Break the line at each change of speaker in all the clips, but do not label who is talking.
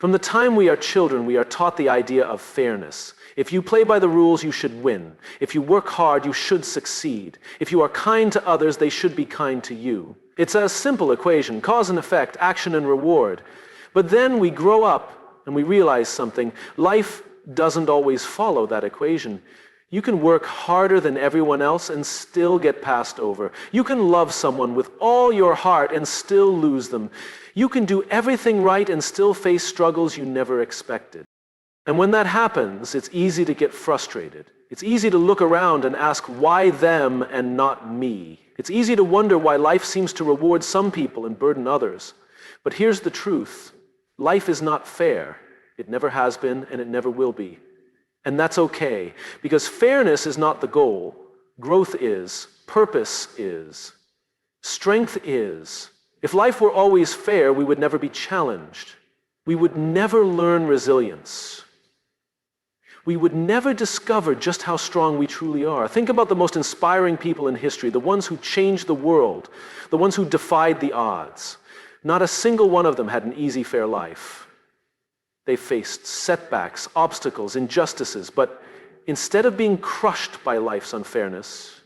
From the time we are children, we are taught the idea of fairness. If you play by the rules, you should win. If you work hard, you should succeed. If you are kind to others, they should be kind to you. It's a simple equation, cause and effect, action and reward. But then we grow up and we realize something. Life doesn't always follow that equation. You can work harder than everyone else and still get passed over. You can love someone with all your heart and still lose them. You can do everything right and still face struggles you never expected. And when that happens, it's easy to get frustrated. It's easy to look around and ask, why them and not me? It's easy to wonder why life seems to reward some people and burden others. But here's the truth. Life is not fair. It never has been, and it never will be. And that's okay, because fairness is not the goal. Growth is. Purpose is. Strength is. If life were always fair, we would never be challenged. We would never learn resilience. We would never discover just how strong we truly are. Think about the most inspiring people in history, the ones who changed the world, the ones who defied the odds. Not a single one of them had an easy, fair life. They faced setbacks, obstacles, injustices, but instead of being crushed by life's unfairness,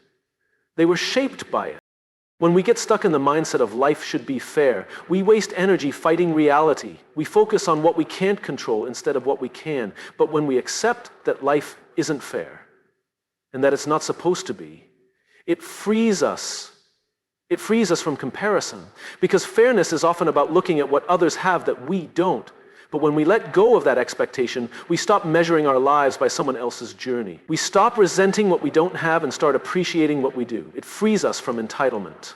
they were shaped by it. When we get stuck in the mindset of life should be fair, we waste energy fighting reality. We focus on what we can't control instead of what we can. But when we accept that life isn't fair and that it's not supposed to be, it frees us. It frees us from comparison, because fairness is often about looking at what others have that we don't. But when we let go of that expectation, we stop measuring our lives by someone else's journey. We stop resenting what we don't have and start appreciating what we do. It frees us from entitlement.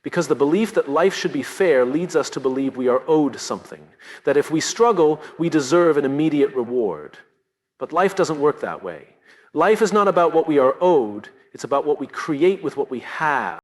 Because the belief that life should be fair leads us to believe we are owed something, that if we struggle, we deserve an immediate reward. But life doesn't work that way. Life is not about what we are owed, it's about what we create with what we have.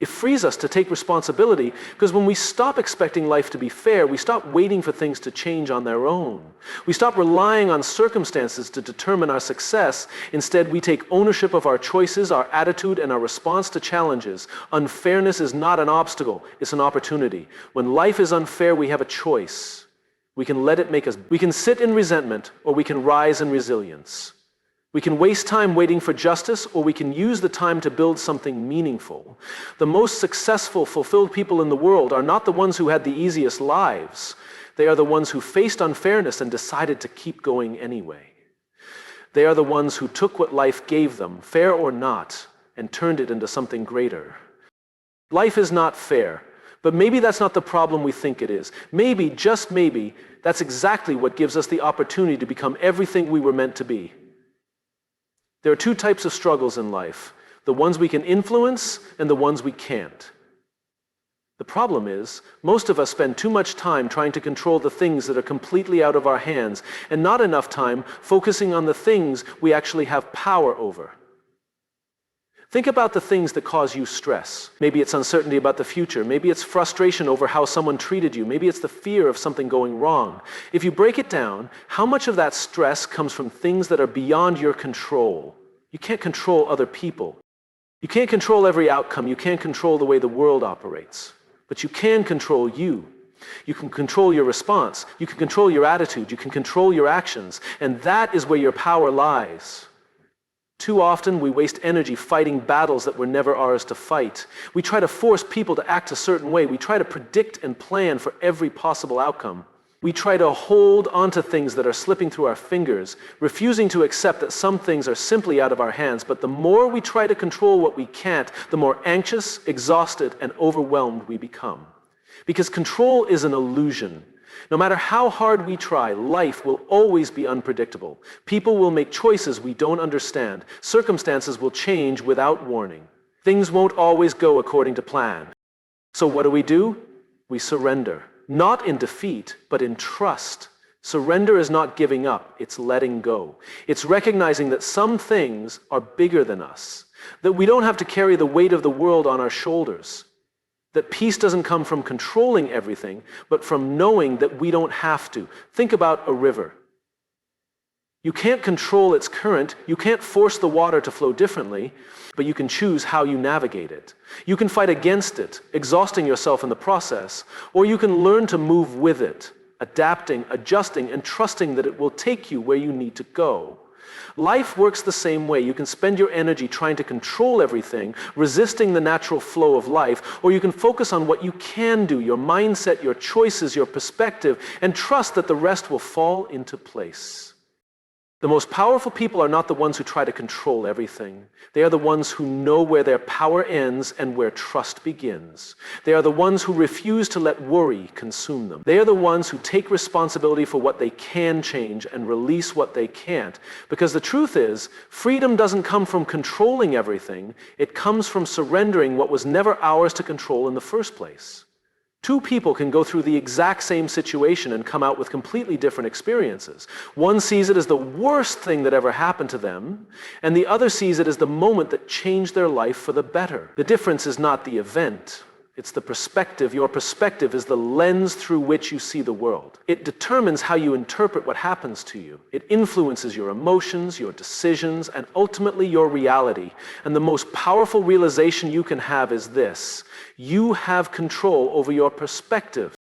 It frees us to take responsibility, because when we stop expecting life to be fair, we stop waiting for things to change on their own. We stop relying on circumstances to determine our success. Instead, we take ownership of our choices, our attitude, and our response to challenges. Unfairness is not an obstacle, it's an opportunity. When life is unfair, we have a choice. We can let it make us. We can sit in resentment, or we can rise in resilience. We can waste time waiting for justice, or we can use the time to build something meaningful. The most successful, fulfilled people in the world are not the ones who had the easiest lives. They are the ones who faced unfairness and decided to keep going anyway. They are the ones who took what life gave them, fair or not, and turned it into something greater. Life is not fair, but maybe that's not the problem we think it is. Maybe, just maybe, that's exactly what gives us the opportunity to become everything we were meant to be. There are two types of struggles in life, the ones we can influence and the ones we can't. The problem is, most of us spend too much time trying to control the things that are completely out of our hands, and not enough time focusing on the things we actually have power over. Think about the things that cause you stress. Maybe it's uncertainty about the future. Maybe it's frustration over how someone treated you. Maybe it's the fear of something going wrong. If you break it down, how much of that stress comes from things that are beyond your control? You can't control other people. You can't control every outcome. You can't control the way the world operates. But you can control you. You can control your response. You can control your attitude. You can control your actions. And that is where your power lies. Too often, we waste energy fighting battles that were never ours to fight. We try to force people to act a certain way. We try to predict and plan for every possible outcome. We try to hold onto things that are slipping through our fingers, refusing to accept that some things are simply out of our hands. But the more we try to control what we can't, the more anxious, exhausted, and overwhelmed we become. Because control is an illusion. No matter how hard we try, life will always be unpredictable. People will make choices we don't understand. Circumstances will change without warning. Things won't always go according to plan. So what do? We surrender. Not in defeat, but in trust. Surrender is not giving up, it's letting go. It's recognizing that some things are bigger than us, that we don't have to carry the weight of the world on our shoulders. That peace doesn't come from controlling everything, but from knowing that we don't have to. Think about a river. You can't control its current, you can't force the water to flow differently, but you can choose how you navigate it. You can fight against it, exhausting yourself in the process, or you can learn to move with it, adapting, adjusting, and trusting that it will take you where you need to go. Life works the same way. You can spend your energy trying to control everything, resisting the natural flow of life, or you can focus on what you can do, your mindset, your choices, your perspective, and trust that the rest will fall into place. The most powerful people are not the ones who try to control everything. They are the ones who know where their power ends and where trust begins. They are the ones who refuse to let worry consume them. They are the ones who take responsibility for what they can change and release what they can't. Because the truth is, freedom doesn't come from controlling everything. It comes from surrendering what was never ours to control in the first place. Two people can go through the exact same situation and come out with completely different experiences. One sees it as the worst thing that ever happened to them, and the other sees it as the moment that changed their life for the better. The difference is not the event. It's the perspective. Your perspective is the lens through which you see the world. It determines how you interpret what happens to you. It influences your emotions, your decisions, and ultimately your reality. And the most powerful realization you can have is this: you have control over your perspective.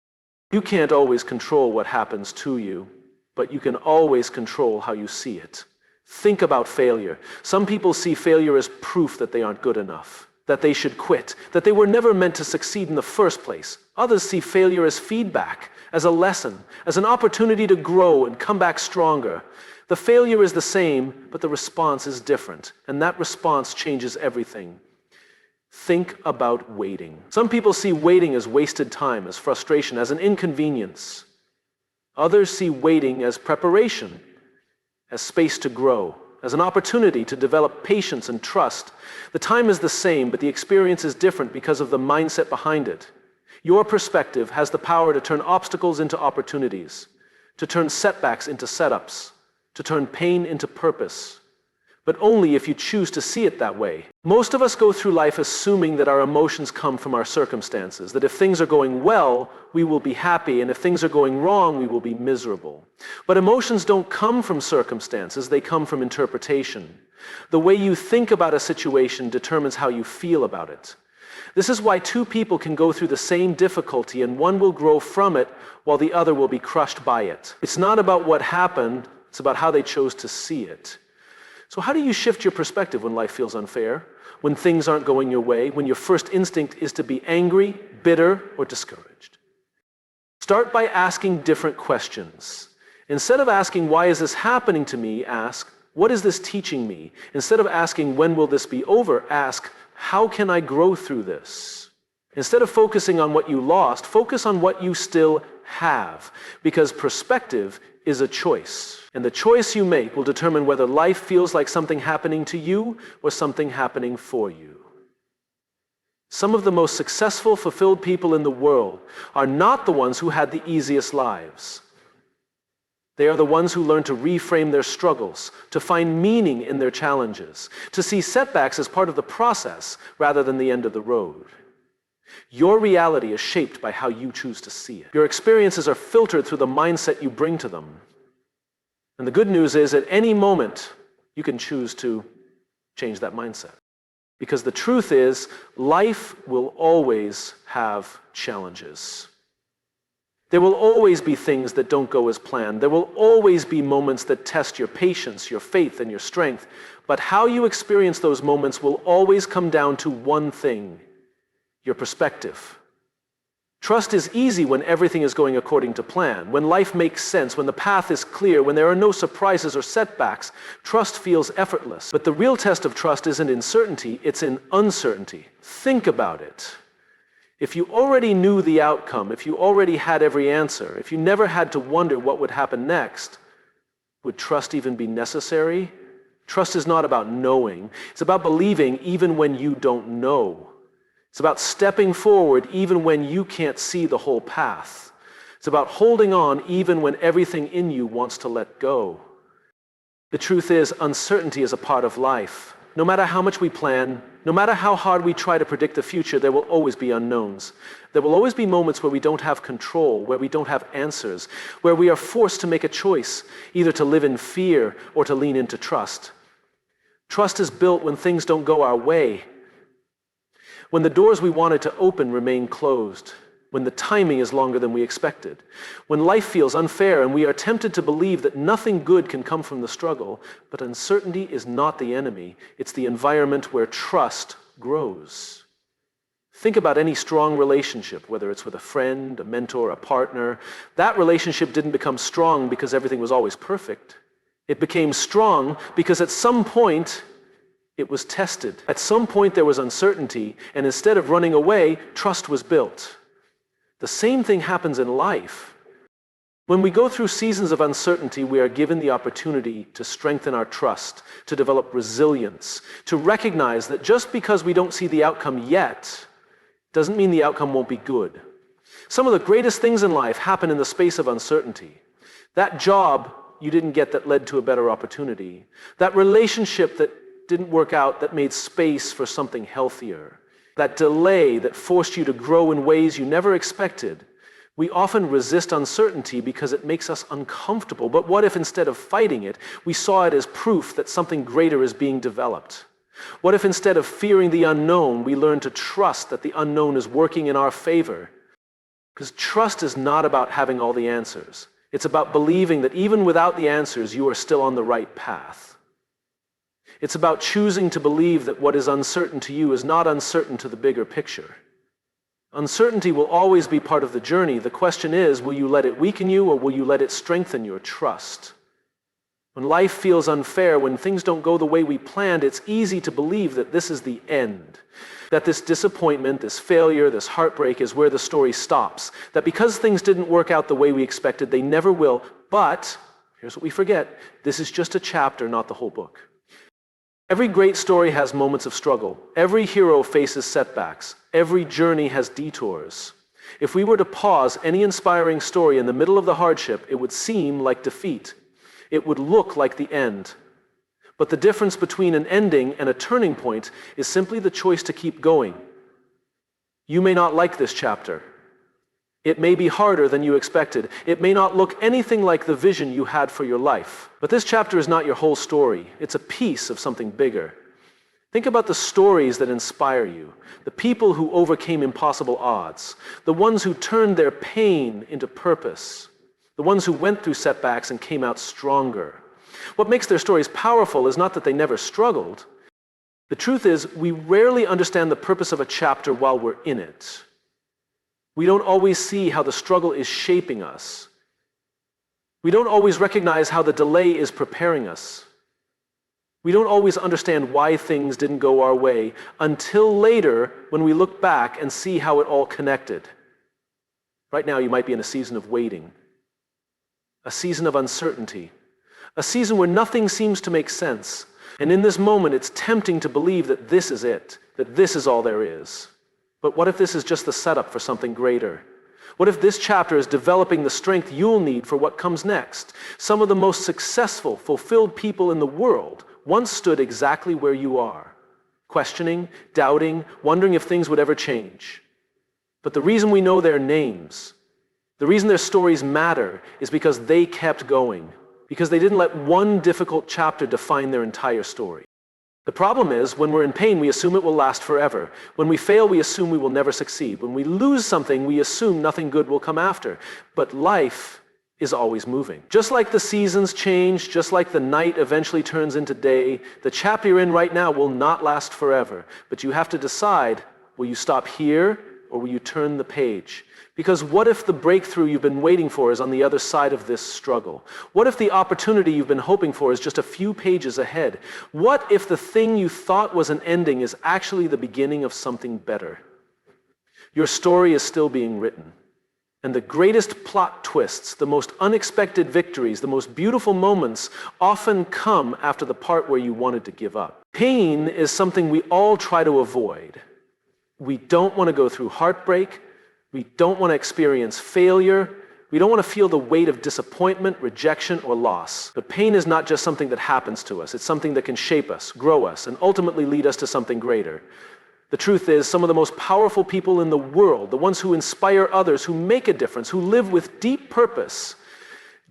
You can't always control what happens to you, but you can always control how you see it. Think about failure. Some people see failure as proof that they aren't good enough, that they should quit, that they were never meant to succeed in the first place. Others see failure as feedback, as a lesson, as an opportunity to grow and come back stronger. The failure is the same, but the response is different, and that response changes everything. Think about waiting. Some people see waiting as wasted time, as frustration, as an inconvenience. Others see waiting as preparation, as space to grow, as an opportunity to develop patience and trust. The time is the same, but the experience is different because of the mindset behind it. Your perspective has the power to turn obstacles into opportunities, to turn setbacks into setups, to turn pain into purpose. But only if you choose to see it that way. Most of us go through life assuming that our emotions come from our circumstances, that if things are going well, we will be happy, and if things are going wrong, we will be miserable. But emotions don't come from circumstances, they come from interpretation. The way you think about a situation determines how you feel about it. This is why two people can go through the same difficulty and one will grow from it while the other will be crushed by it. It's not about what happened, it's about how they chose to see it. So how do you shift your perspective when life feels unfair, when things aren't going your way, when your first instinct is to be angry, bitter, or discouraged? Start by asking different questions. Instead of asking, why is this happening to me, ask, what is this teaching me? Instead of asking, when will this be over, ask, how can I grow through this? Instead of focusing on what you lost, focus on what you still have, because perspective is a choice. And the choice you make will determine whether life feels like something happening to you or something happening for you. Some of the most successful, fulfilled people in the world are not the ones who had the easiest lives. They are the ones who learn to reframe their struggles, to find meaning in their challenges, to see setbacks as part of the process rather than the end of the road. Your reality is shaped by how you choose to see it. Your experiences are filtered through the mindset you bring to them. And the good news is, at any moment, you can choose to change that mindset. Because the truth is, life will always have challenges. There will always be things that don't go as planned. There will always be moments that test your patience, your faith, and your strength. But how you experience those moments will always come down to one thing: your perspective. Trust is easy when everything is going according to plan, when life makes sense, when the path is clear, when there are no surprises or setbacks. Trust feels effortless. But the real test of trust isn't in certainty, it's in uncertainty. Think about it. If you already knew the outcome, if you already had every answer, if you never had to wonder what would happen next, would trust even be necessary? Trust is not about knowing. It's about believing even when you don't know. It's about stepping forward even when you can't see the whole path. It's about holding on even when everything in you wants to let go. The truth is, uncertainty is a part of life. No matter how much we plan, no matter how hard we try to predict the future, there will always be unknowns. There will always be moments where we don't have control, where we don't have answers, where we are forced to make a choice, either to live in fear or to lean into trust. Trust is built when things don't go our way, when the doors we wanted to open remain closed, when the timing is longer than we expected, when life feels unfair and we are tempted to believe that nothing good can come from the struggle. But uncertainty is not the enemy. It's the environment where trust grows. Think about any strong relationship, whether it's with a friend, a mentor, a partner. That relationship didn't become strong because everything was always perfect. It became strong because at some point it was tested. At some point there was uncertainty, and instead of running away, trust was built. The same thing happens in life. When we go through seasons of uncertainty, we are given the opportunity to strengthen our trust, to develop resilience, to recognize that just because we don't see the outcome yet, doesn't mean the outcome won't be good. Some of the greatest things in life happen in the space of uncertainty. That job you didn't get that led to a better opportunity. That relationship that didn't work out that made space for something healthier. That delay that forced you to grow in ways you never expected. We often resist uncertainty because it makes us uncomfortable. But what if instead of fighting it, we saw it as proof that something greater is being developed? What if instead of fearing the unknown, we learn to trust that the unknown is working in our favor? Because trust is not about having all the answers. It's about believing that even without the answers, you are still on the right path. It's about choosing to believe that what is uncertain to you is not uncertain to the bigger picture. Uncertainty will always be part of the journey. The question is, will you let it weaken you or will you let it strengthen your trust? When life feels unfair, when things don't go the way we planned, it's easy to believe that this is the end. That this disappointment, this failure, this heartbreak is where the story stops. That because things didn't work out the way we expected, they never will. But, here's what we forget, this is just a chapter, not the whole book. Every great story has moments of struggle. Every hero faces setbacks. Every journey has detours. If we were to pause any inspiring story in the middle of the hardship, it would seem like defeat. It would look like the end. But the difference between an ending and a turning point is simply the choice to keep going. You may not like this chapter. It may be harder than you expected. It may not look anything like the vision you had for your life. But this chapter is not your whole story. It's a piece of something bigger. Think about the stories that inspire you, the people who overcame impossible odds, the ones who turned their pain into purpose, the ones who went through setbacks and came out stronger. What makes their stories powerful is not that they never struggled. The truth is, we rarely understand the purpose of a chapter while we're in it. We don't always see how the struggle is shaping us. We don't always recognize how the delay is preparing us. We don't always understand why things didn't go our way until later when we look back and see how it all connected. Right now, you might be in a season of waiting, a season of uncertainty, a season where nothing seems to make sense. And in this moment, it's tempting to believe that this is it, that this is all there is. But what if this is just the setup for something greater? What if this chapter is developing the strength you'll need for what comes next? Some of the most successful, fulfilled people in the world once stood exactly where you are, questioning, doubting, wondering if things would ever change. But the reason we know their names, the reason their stories matter, is because they kept going, because they didn't let one difficult chapter define their entire story. The problem is, when we're in pain, we assume it will last forever. When we fail, we assume we will never succeed. When we lose something, we assume nothing good will come after. But life is always moving. Just like the seasons change, just like the night eventually turns into day, the chapter you're in right now will not last forever. But you have to decide, will you stop here or will you turn the page? Because what if the breakthrough you've been waiting for is on the other side of this struggle? What if the opportunity you've been hoping for is just a few pages ahead? What if the thing you thought was an ending is actually the beginning of something better? Your story is still being written. And the greatest plot twists, the most unexpected victories, the most beautiful moments often come after the part where you wanted to give up. Pain is something we all try to avoid. We don't want to go through heartbreak. We don't want to experience failure. We don't want to feel the weight of disappointment, rejection, or loss. But pain is not just something that happens to us. It's something that can shape us, grow us, and ultimately lead us to something greater. The truth is, some of the most powerful people in the world, the ones who inspire others, who make a difference, who live with deep purpose,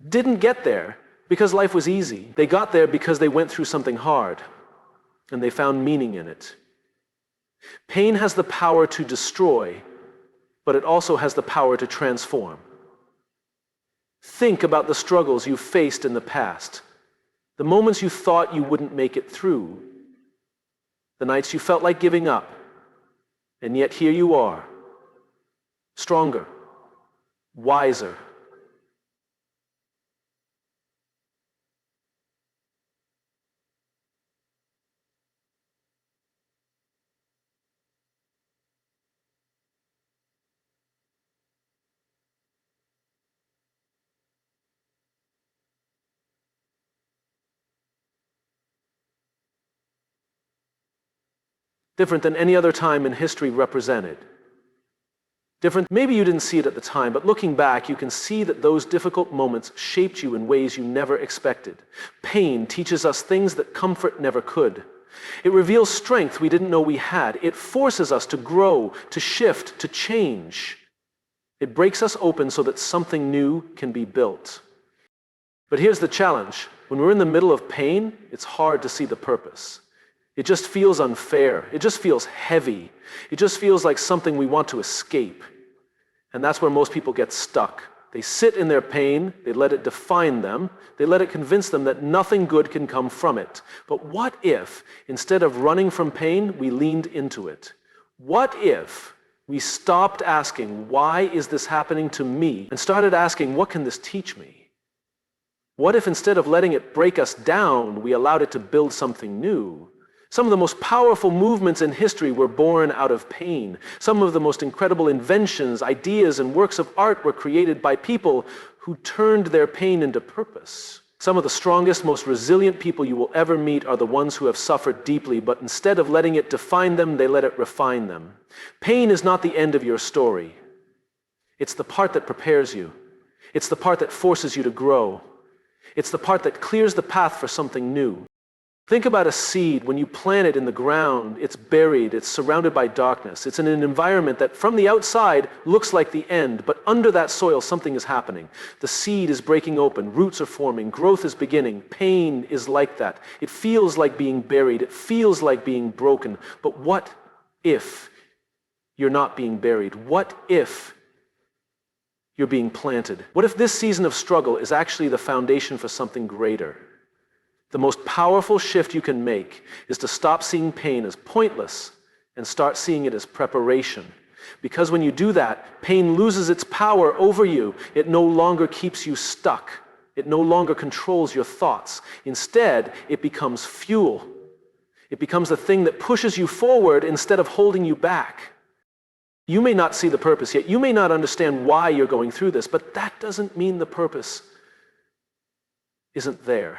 didn't get there because life was easy. They got there because they went through something hard, and they found meaning in it. Pain has the power to destroy, but it also has the power to transform. Think about the struggles you faced in the past, the moments you thought you wouldn't make it through, the nights you felt like giving up, and yet here you are, stronger, wiser. Different than any other time in history represented. Different, maybe you didn't see it at the time, but looking back, you can see that those difficult moments shaped you in ways you never expected. Pain teaches us things that comfort never could. It reveals strength we didn't know we had. It forces us to grow, to shift, to change. It breaks us open so that something new can be built. But here's the challenge. When we're in the middle of pain, it's hard to see the purpose. It just feels unfair. It just feels heavy. It just feels like something we want to escape. And that's where most people get stuck. They sit in their pain, they let it define them, they let it convince them that nothing good can come from it. But what if, instead of running from pain, we leaned into it? What if we stopped asking, why is this happening to me, and started asking, what can this teach me? What if instead of letting it break us down, we allowed it to build something new? Some of the most powerful movements in history were born out of pain. Some of the most incredible inventions, ideas, and works of art were created by people who turned their pain into purpose. Some of the strongest, most resilient people you will ever meet are the ones who have suffered deeply, but instead of letting it define them, they let it refine them. Pain is not the end of your story. It's the part that prepares you. It's the part that forces you to grow. It's the part that clears the path for something new. Think about a seed. When you plant it in the ground, it's buried, it's surrounded by darkness. It's in an environment that from the outside looks like the end, but under that soil something is happening. The seed is breaking open, roots are forming, growth is beginning. Pain is like that. It feels like being buried, it feels like being broken. But what if you're not being buried? What if you're being planted? What if this season of struggle is actually the foundation for something greater? The most powerful shift you can make is to stop seeing pain as pointless and start seeing it as preparation. Because when you do that, pain loses its power over you. It no longer keeps you stuck. It no longer controls your thoughts. Instead, it becomes fuel. It becomes the thing that pushes you forward instead of holding you back. You may not see the purpose yet. You may not understand why you're going through this, but that doesn't mean the purpose isn't there.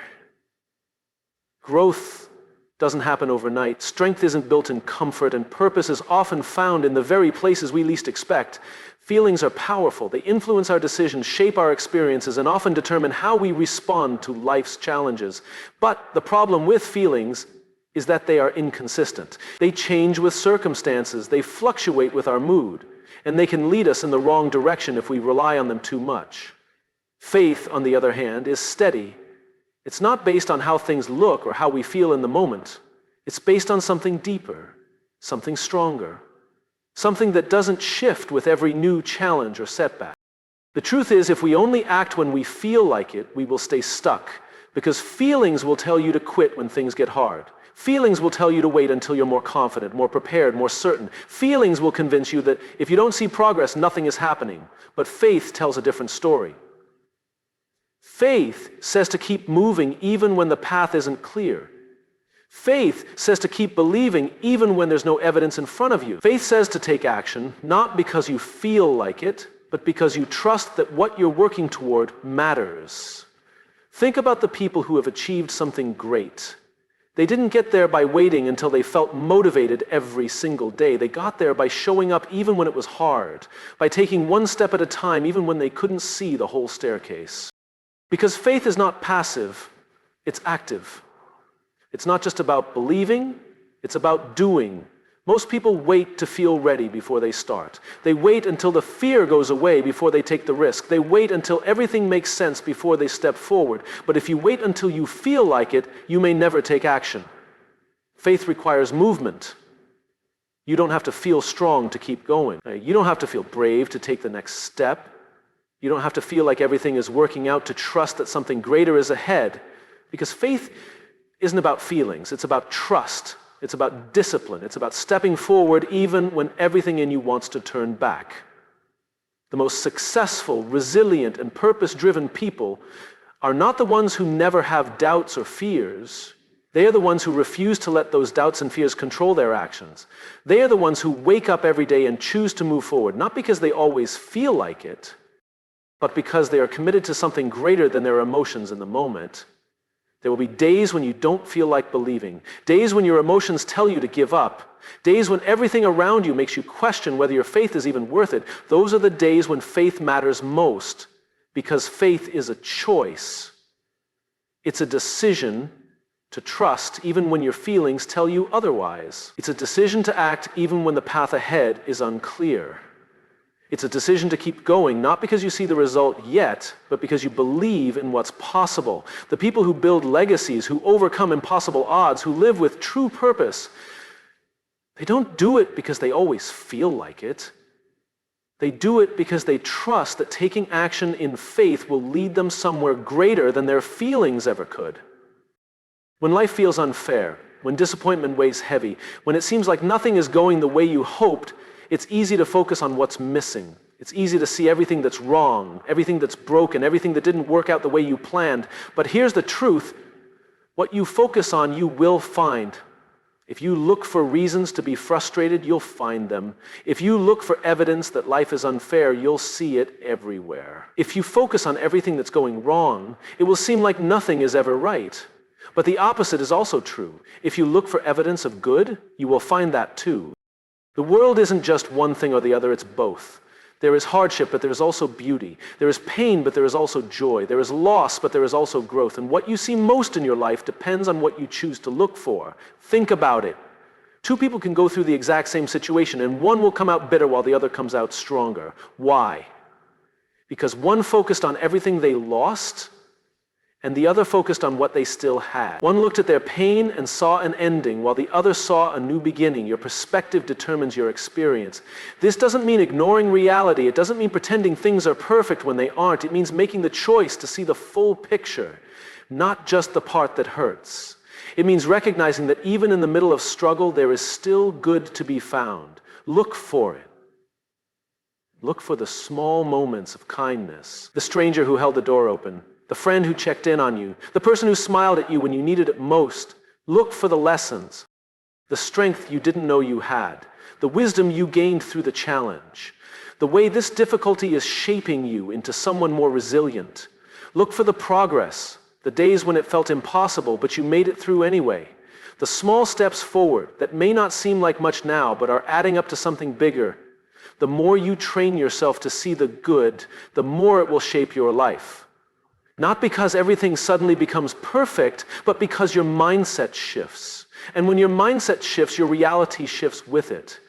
Growth doesn't happen overnight. Strength isn't built in comfort, and purpose is often found in the very places we least expect. Feelings are powerful. They influence our decisions, shape our experiences, and often determine how we respond to life's challenges. But the problem with feelings is that they are inconsistent. They change with circumstances. They fluctuate with our mood, and they can lead us in the wrong direction if we rely on them too much. Faith, on the other hand, is steady. It's not based on how things look or how we feel in the moment. It's based on something deeper, something stronger, something that doesn't shift with every new challenge or setback. The truth is, if we only act when we feel like it, we will stay stuck, because feelings will tell you to quit when things get hard. Feelings will tell you to wait until you're more confident, more prepared, more certain. Feelings will convince you that if you don't see progress, nothing is happening. But faith tells a different story. Faith says to keep moving even when the path isn't clear. Faith says to keep believing even when there's no evidence in front of you. Faith says to take action, not because you feel like it, but because you trust that what you're working toward matters. Think about the people who have achieved something great. They didn't get there by waiting until they felt motivated every single day. They got there by showing up even when it was hard, by taking one step at a time even when they couldn't see the whole staircase. Because faith is not passive, it's active. It's not just about believing, it's about doing. Most people wait to feel ready before they start. They wait until the fear goes away before they take the risk. They wait until everything makes sense before they step forward. But if you wait until you feel like it, you may never take action. Faith requires movement. You don't have to feel strong to keep going. You don't have to feel brave to take the next step. You don't have to feel like everything is working out to trust that something greater is ahead. Because faith isn't about feelings, it's about trust. It's about discipline. It's about stepping forward even when everything in you wants to turn back. The most successful, resilient, and purpose-driven people are not the ones who never have doubts or fears. They are the ones who refuse to let those doubts and fears control their actions. They are the ones who wake up every day and choose to move forward, not because they always feel like it, but because they are committed to something greater than their emotions in the moment. There will be days when you don't feel like believing, days when your emotions tell you to give up, days when everything around you makes you question whether your faith is even worth it. Those are the days when faith matters most, because faith is a choice. It's a decision to trust even when your feelings tell you otherwise. It's a decision to act even when the path ahead is unclear. It's a decision to keep going, not because you see the result yet, but because you believe in what's possible. The people who build legacies, who overcome impossible odds, who live with true purpose, they don't do it because they always feel like it. They do it because they trust that taking action in faith will lead them somewhere greater than their feelings ever could. When life feels unfair, when disappointment weighs heavy, when it seems like nothing is going the way you hoped, it's easy to focus on what's missing. It's easy to see everything that's wrong, everything that's broken, everything that didn't work out the way you planned. But here's the truth. What you focus on, you will find. If you look for reasons to be frustrated, you'll find them. If you look for evidence that life is unfair, you'll see it everywhere. If you focus on everything that's going wrong, it will seem like nothing is ever right. But the opposite is also true. If you look for evidence of good, you will find that too. The world isn't just one thing or the other, it's both. There is hardship, but there is also beauty. There is pain, but there is also joy. There is loss, but there is also growth. And what you see most in your life depends on what you choose to look for. Think about it. Two people can go through the exact same situation, and one will come out bitter while the other comes out stronger. Why? Because one focused on everything they lost, and the other focused on what they still had. One looked at their pain and saw an ending, while the other saw a new beginning. Your perspective determines your experience. This doesn't mean ignoring reality. It doesn't mean pretending things are perfect when they aren't. It means making the choice to see the full picture, not just the part that hurts. It means recognizing that even in the middle of struggle, there is still good to be found. Look for it. Look for the small moments of kindness. The stranger who held the door open, the friend who checked in on you, the person who smiled at you when you needed it most. Look for the lessons, the strength you didn't know you had, the wisdom you gained through the challenge, the way this difficulty is shaping you into someone more resilient. Look for the progress, the days when it felt impossible, but you made it through anyway. The small steps forward that may not seem like much now, but are adding up to something bigger. The more you train yourself to see the good, the more it will shape your life. Not because everything suddenly becomes perfect, but because your mindset shifts. And when your mindset shifts, your reality shifts with it.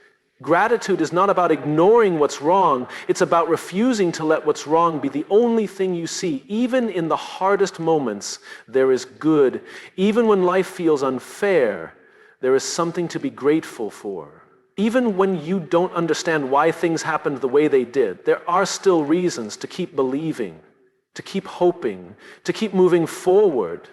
Gratitude is not about ignoring what's wrong. It's about refusing to let what's wrong be the only thing you see. Even in the hardest moments, there is good. Even when life feels unfair, there is something to be grateful for. Even when you don't understand why things happened the way they did, there are still reasons to keep believing, to keep hoping, to keep moving forward.